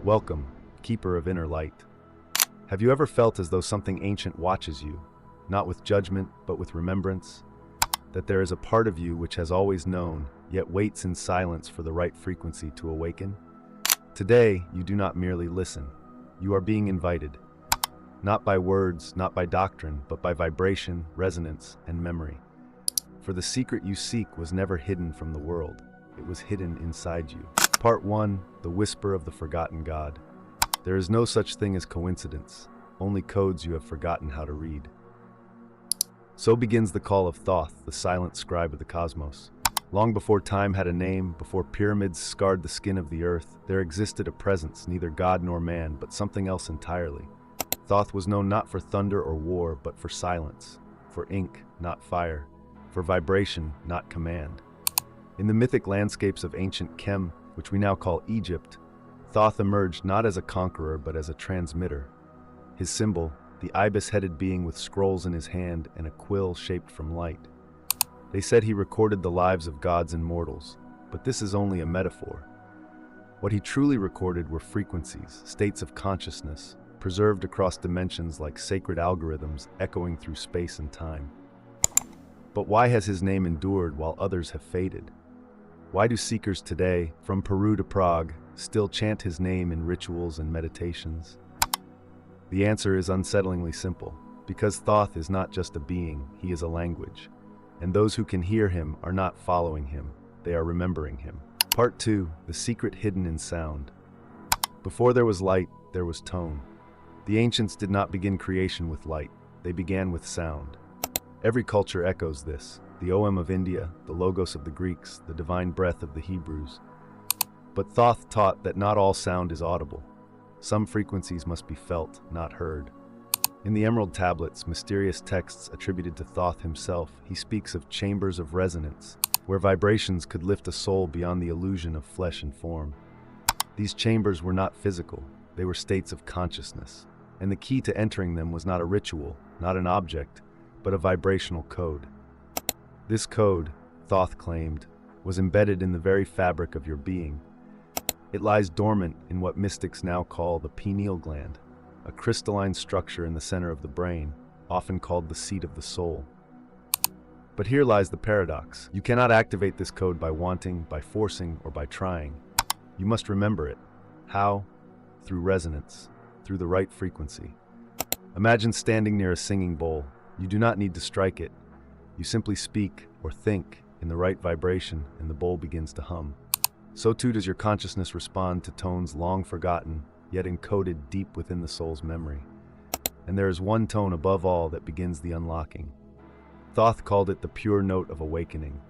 Welcome, keeper of inner light. Have you ever felt as though something ancient watches you, not with judgment, but with remembrance? That there is a part of you which has always known, yet waits in silence for the right frequency to awaken? Today, you do not merely listen. You are being invited. Not by words, not by doctrine, but by vibration, resonance, and memory. For the secret you seek was never hidden from the world. It was hidden inside you. Part 1. The Whisper of the Forgotten God. There is no such thing as coincidence, only codes you have forgotten how to read. So begins the call of Thoth, the silent scribe of the cosmos. Long before time had a name, before pyramids scarred the skin of the earth, there existed a presence, neither God nor man, but something else entirely. Thoth was known not for thunder or war, but for silence, for ink, not fire, for vibration, not command. In the mythic landscapes of ancient Kem, which we now call Egypt, Thoth emerged not as a conqueror but as a transmitter. His symbol, the ibis-headed being with scrolls in his hand and a quill shaped from light. They said he recorded the lives of gods and mortals, but this is only a metaphor. What he truly recorded were frequencies, states of consciousness, preserved across dimensions like sacred algorithms echoing through space and time. But why has his name endured while others have faded? Why do seekers today, from Peru to Prague, still chant his name in rituals and meditations? The answer is unsettlingly simple. Because Thoth is not just a being, he is a language. And those who can hear him are not following him, they are remembering him. Part 2. The Secret Hidden in Sound. Before there was light, there was tone. The ancients did not begin creation with light, they began with sound. Every culture echoes this. The Om of India, the Logos of the Greeks, the divine breath of the Hebrews. But Thoth taught that not all sound is audible. Some frequencies must be felt, not heard. In the Emerald Tablets, mysterious texts attributed to Thoth himself, he speaks of chambers of resonance, where vibrations could lift a soul beyond the illusion of flesh and form. These chambers were not physical, they were states of consciousness, and the key to entering them was not a ritual, not an object, but a vibrational code. This code, Thoth claimed, was embedded in the very fabric of your being. It lies dormant in what mystics now call the pineal gland, a crystalline structure in the center of the brain, often called the seat of the soul. But here lies the paradox. You cannot activate this code by wanting, by forcing, or by trying. You must remember it. How? Through resonance, through the right frequency. Imagine standing near a singing bowl. You do not need to strike it. You simply speak or think in the right vibration and the bowl begins to hum. So too does your consciousness respond to tones long forgotten, yet encoded deep within the soul's memory. And there is one tone above all that begins the unlocking. Thoth called it the pure note of awakening.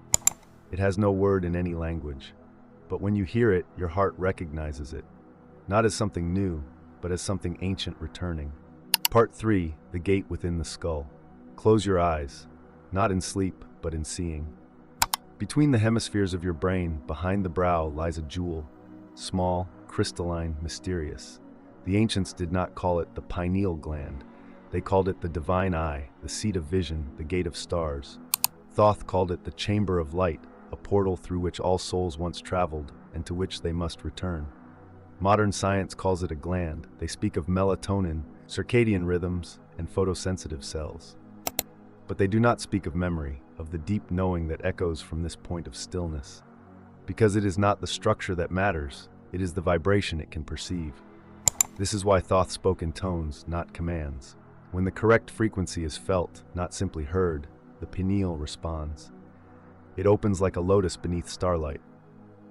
It has no word in any language, but when you hear it, your heart recognizes it, not as something new, but as something ancient returning. Part 3. The Gate Within the Skull. Close your eyes, not in sleep, but in seeing. Between the hemispheres of your brain, behind the brow, lies a jewel, small, crystalline, mysterious. The ancients did not call it the pineal gland. They called it the divine eye, the seat of vision, the gate of stars. Thoth called it the chamber of light, a portal through which all souls once traveled, and to which they must return. Modern science calls it a gland. They speak of melatonin, circadian rhythms, and photosensitive cells. But they do not speak of memory, of the deep knowing that echoes from this point of stillness. Because it is not the structure that matters, it is the vibration it can perceive. This is why Thoth spoke in tones, not commands. When the correct frequency is felt, not simply heard, the pineal responds. It opens like a lotus beneath starlight.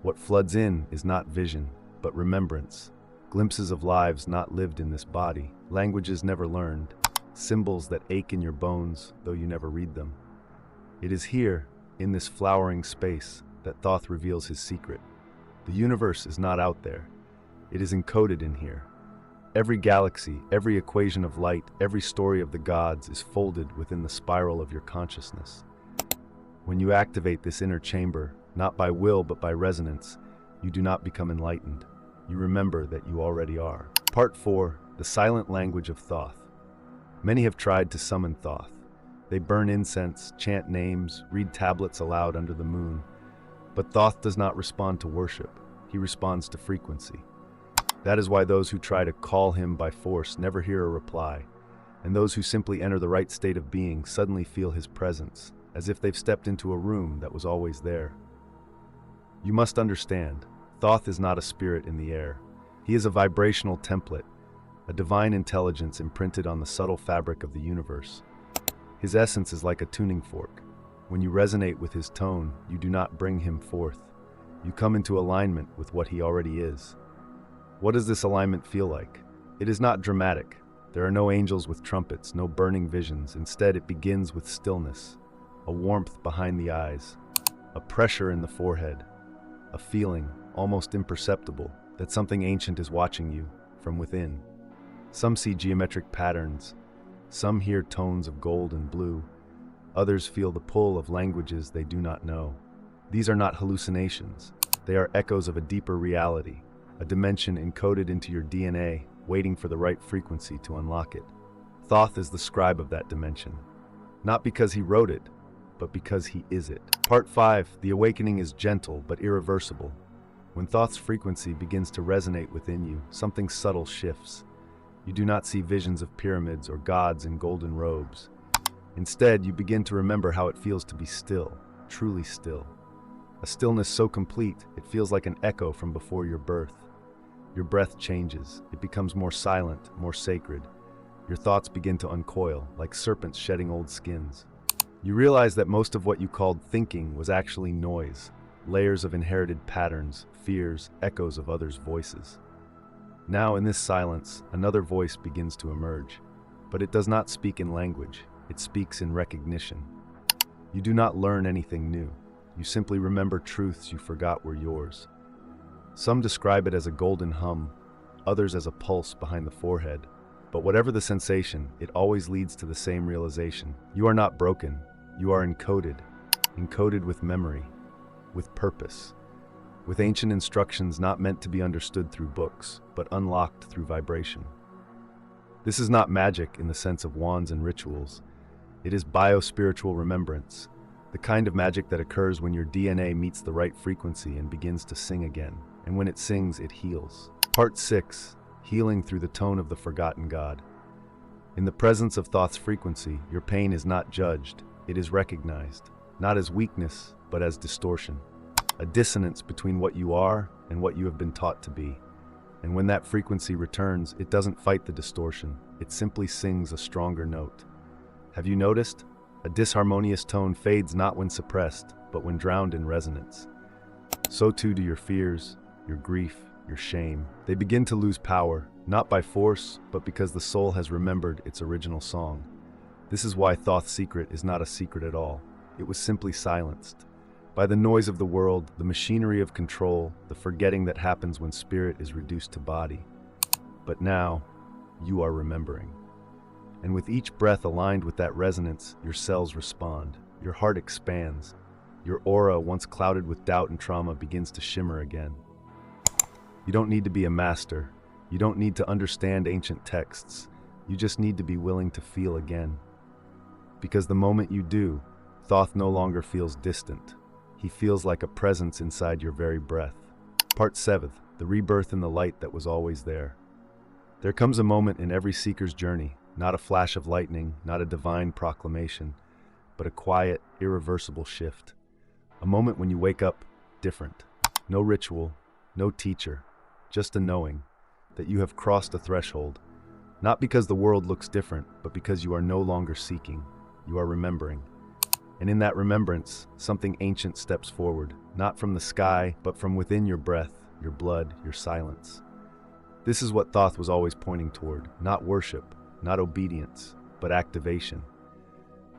What floods in is not vision, but remembrance. Glimpses of lives not lived in this body, languages never learned, symbols that ache in your bones, though you never read them. It is here, in this flowering space, that Thoth reveals his secret. The universe is not out there. It is encoded in here. Every galaxy, every equation of light, every story of the gods is folded within the spiral of your consciousness. When you activate this inner chamber, not by will but by resonance, you do not become enlightened. You remember that you already are. Part 4. The Silent Language of Thoth. Many have tried to summon Thoth. They burn incense, chant names, read tablets aloud under the moon. But Thoth does not respond to worship. He responds to frequency. That is why those who try to call him by force never hear a reply, and those who simply enter the right state of being suddenly feel his presence, as if they've stepped into a room that was always there. You must understand, Thoth is not a spirit in the air. He is a vibrational template, a divine intelligence imprinted on the subtle fabric of the universe. His essence is like a tuning fork. When you resonate with his tone, you do not bring him forth. You come into alignment with what he already is. What does this alignment feel like? It is not dramatic. There are no angels with trumpets, no burning visions. Instead, it begins with stillness, a warmth behind the eyes, a pressure in the forehead, a feeling, almost imperceptible, that something ancient is watching you from within. Some see geometric patterns, some hear tones of gold and blue, others feel the pull of languages they do not know. These are not hallucinations. They are echoes of a deeper reality, a dimension encoded into your DNA, waiting for the right frequency to unlock it. Thoth is the scribe of that dimension, not because he wrote it, but because he is it. Part 5, the awakening is gentle but irreversible. When Thoth's frequency begins to resonate within you, something subtle shifts. You do not see visions of pyramids or gods in golden robes. Instead, you begin to remember how it feels to be still, truly still. A stillness so complete, it feels like an echo from before your birth. Your breath changes. It becomes more silent, more sacred. Your thoughts begin to uncoil, like serpents shedding old skins. You realize that most of what you called thinking was actually noise, layers of inherited patterns, fears, echoes of others' voices. Now, in this silence, another voice begins to emerge, but it does not speak in language, it speaks in recognition. You do not learn anything new. You simply remember truths you forgot were yours. Some describe it as a golden hum, others as a pulse behind the forehead. But whatever the sensation, it always leads to the same realization. You are not broken. You are encoded with memory, with purpose, with ancient instructions not meant to be understood through books, but unlocked through vibration. This is not magic in the sense of wands and rituals. It is biospiritual remembrance, the kind of magic that occurs when your DNA meets the right frequency and begins to sing again. And when it sings, it heals. Part 6, healing through the tone of the forgotten God. In the presence of Thoth's frequency, your pain is not judged, it is recognized, not as weakness, but as distortion. A dissonance between what you are and what you have been taught to be. And when that frequency returns, it doesn't fight the distortion, it simply sings a stronger note. Have you noticed? A disharmonious tone fades not when suppressed, but when drowned in resonance. So too do your fears, your grief, your shame. They begin to lose power, not by force, but because the soul has remembered its original song. This is why Thoth's secret is not a secret at all. It was simply silenced. By the noise of the world, the machinery of control, the forgetting that happens when spirit is reduced to body. But now, you are remembering. And with each breath aligned with that resonance, your cells respond, your heart expands, your aura, once clouded with doubt and trauma, begins to shimmer again. You don't need to be a master. You don't need to understand ancient texts. You just need to be willing to feel again. Because the moment you do, Thoth no longer feels distant. He feels like a presence inside your very breath. Part 7, the rebirth in the light that was always there. There comes a moment in every seeker's journey, not a flash of lightning, not a divine proclamation, but a quiet, irreversible shift. A moment when you wake up different. No ritual, no teacher, just a knowing that you have crossed a threshold, not because the world looks different, but because you are no longer seeking, you are remembering. And in that remembrance, something ancient steps forward, not from the sky, but from within your breath, your blood, your silence. This is what Thoth was always pointing toward, not worship, not obedience, but activation.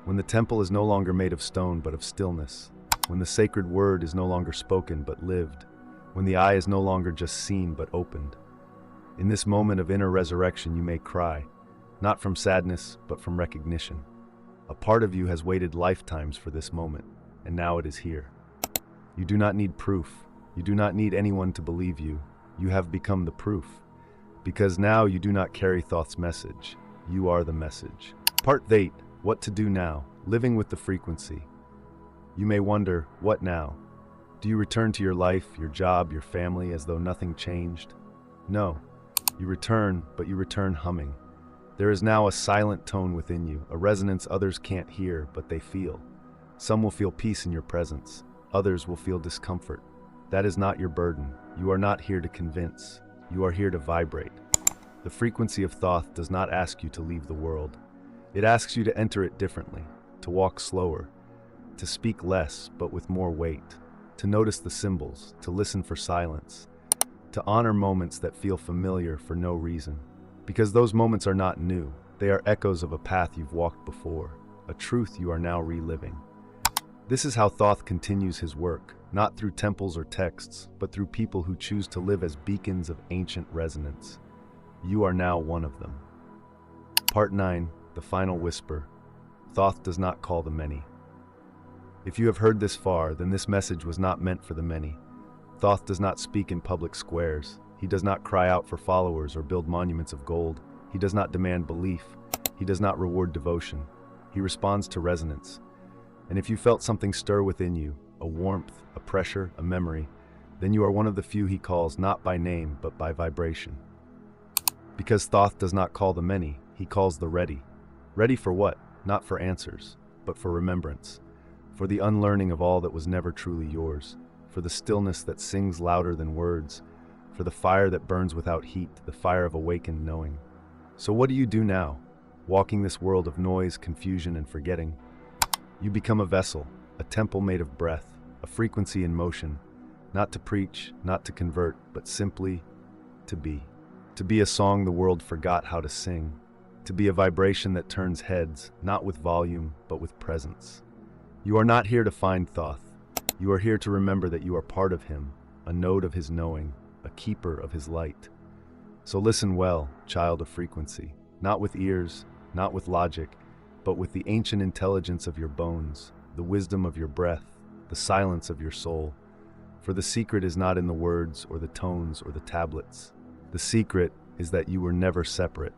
When the temple is no longer made of stone, but of stillness, when the sacred word is no longer spoken, but lived, when the eye is no longer just seen, but opened. In this moment of inner resurrection, you may cry, not from sadness, but from recognition. A part of you has waited lifetimes for this moment, and now it is here. You do not need proof. You do not need anyone to believe you. You have become the proof. Because now you do not carry Thoth's message. You are the message. Part 8, what to do now, living with the frequency. You may wonder, what now? Do you return to your life, your job, your family as though nothing changed? No, You return, but you return humming. There is now a silent tone within you, a resonance others can't hear, but they feel. Some will feel peace in your presence. Others will feel discomfort. That is not your burden. You are not here to convince. You are here to vibrate. The frequency of Thoth does not ask you to leave the world. It asks you to enter it differently, to walk slower, to speak less but with more weight, to notice the symbols, to listen for silence, to honor moments that feel familiar for no reason. Because those moments are not new. They are echoes of a path you've walked before, a truth you are now reliving. This is how Thoth continues his work, not through temples or texts, but through people who choose to live as beacons of ancient resonance. You are now one of them. Part 9, the final whisper. Thoth does not call the many. If you have heard this far, then this message was not meant for the many. Thoth does not speak in public squares. He does not cry out for followers or build monuments of gold. He does not demand belief. He does not reward devotion. He responds to resonance. And if you felt something stir within you, a warmth, a pressure, a memory, then you are one of the few he calls not by name, but by vibration. Because Thoth does not call the many, he calls the ready. Ready for what? Not for answers, but for remembrance. For the unlearning of all that was never truly yours. For the stillness that sings louder than words. For the fire that burns without heat, the fire of awakened knowing. So what do you do now? Walking this world of noise, confusion, and forgetting. You become a vessel, a temple made of breath, a frequency in motion, not to preach, not to convert, but simply to be. To be a song the world forgot how to sing. To be a vibration that turns heads, not with volume, but with presence. You are not here to find Thoth. You are here to remember that you are part of him, a node of his knowing, a keeper of his light. So listen well, child of frequency, not with ears, not with logic, but with the ancient intelligence of your bones, the wisdom of your breath, the silence of your soul. For the secret is not in the words or the tones or the tablets. The secret is that you were never separate.